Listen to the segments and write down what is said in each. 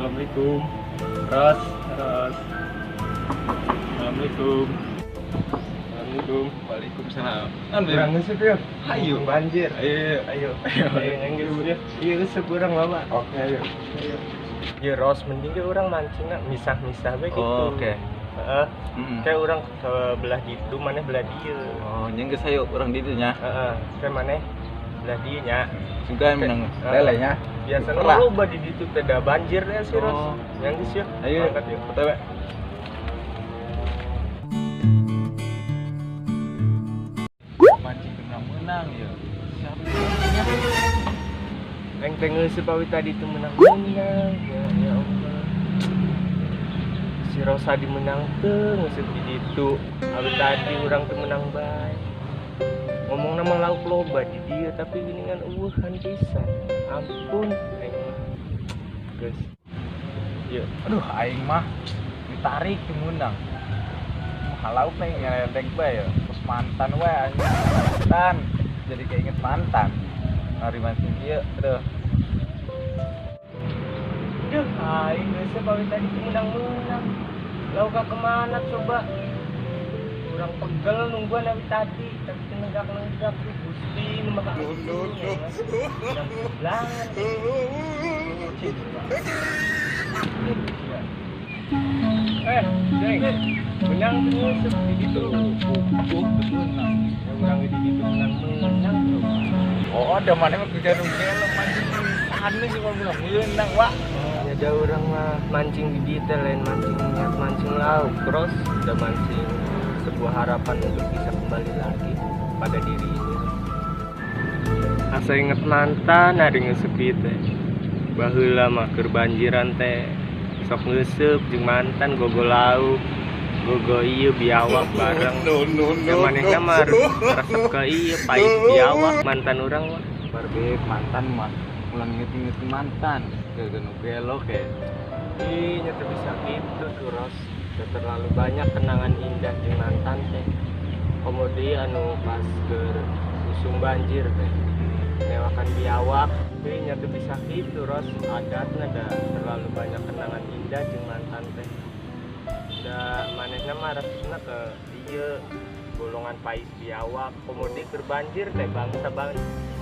Assalamualaikum. Ros. Assalamualaikum. Assalamualaikum. Waalaikumsalam. Kurang ngesep ya? Ayo. Banjir. Ayo. Ayo. Iya ngesep kurang Bapak. Oke, ayo. Ya Ros, mending ke orang mancing nak misah-misah bae gitu. Oh, oke. Heeh. Kayak orang ke belah gitu, mana belah dia. Oh, nyengke sayo orang di ditu nya. Heeh. Kayak mana belah dia nya. Juga menang lelenya. Biasanya Pernah. loba di ditu teh da banjir ya sih Ros. Oh. Yang geus ya. Ayo, Angkat yuk. OTW. Mancing menang-menang ya. Siapa yang mancingnya? Yang ngeuseup awi tadi tuh menang-menang. Ya Allah. Si Rosa dimenang teu ngeusup di ditu. Awi tadi urang teu menang bae. Ngomong nama lauk loba di dia tapi geuningan eueuhan pisan. Ampun aing mah. Geus. Yuk. Aduh, aing mah ditarik ke menang. Halau nih ngeledek bae ya. Terus mantan we anjing. Mantan. Jadi keinget mantan. Hari mancing ieu, aduh. Duh, aing ngeusup awi tadi tuh menang-menang. Lauka kemana coba? Kurang pegel nungguan awi tadi, tapi nenggak-nenggak di Gusti nu maka. Yang sebelangan. Ceng, menang ngeusup di ditu. Menang. Ya urang di ditu menang-menang coba. Oh, ada mana mah kerja nunggu mancing. Anu sih mau bilang menang, Wak. Ada orang mah mancing di detail lain mancing niat mancing lauk terus udah mancing sebuah harapan untuk bisa kembali lagi pada diri ini. Asa inget mantan ada ngesepit teh. Baheula mah keur banjiran teh. Sok ngeuseup jeung mantan gogo lauk. Gogo ieu biawak bareng. Manehna mah resep ke ieu pais biawak mantan urang mah. Barbe mantan mah ulang inget-inget mantan ke gelo ke. Ih, nyata bisa gitu tuh Ros. Udah terlalu banyak kenangan indah di mantan teh. Komodi anu pas ke usung banjir teh. Newakan biawak. Ih, nyata bisa gitu Ros. Adatnya ada terlalu banyak kenangan indah di mantan teh. Da manehna mah resepna ke ieu golongan pais biawak. Komodi keur banjir teh bangsa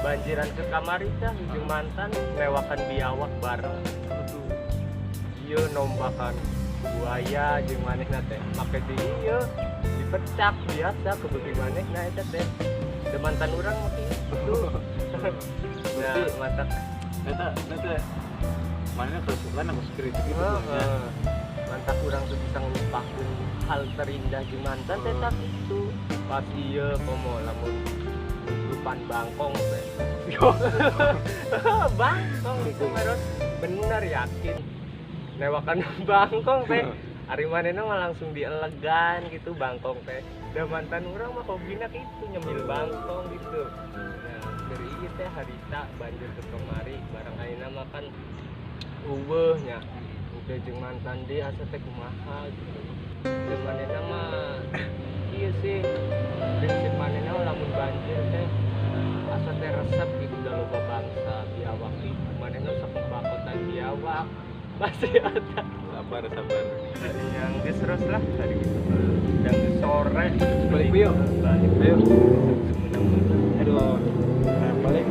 banjiran ke kamari teh jeung mantan newakan biawak bareng. Ieu nombakan buaya jeung manehna teh make di ieu dipecak biasa kebeuki manehna eta teh. Da mantan urang mah kitu. Nah, mantap. Eta mana kesukaan aku kritik itu. Mantap urang tuh bisa ngelupakeun hal terindah jeung mantan teh tak kitu. Pas ieu komo lamun lupan bangkong teh. Bangkong itu Ros. Bener yakin. Newakan bangkong teh. Ari manehna mah langsung dielegan gitu bangkong teh. Da mantan urang mah hobina kitu nyemil bangkong gitu. Nah, dari ieu teh harita banjir ke kemari bareng ayeuna mah kan eueuh nya. Udah jeung mantan dia asa teh kumaha gitu. Da manehna mah ieu sih prinsip manehna lamun banjir teh asa teh resep gitu da loba bangsa biawak itu. Manehna sok bakotan biawak. Pasti ada. Sabar. Yang geus Ros lah tadi gitu. Udah geus sore. Balik yuk. Balik. Ayo. Menang-menang. Aduh. Balik.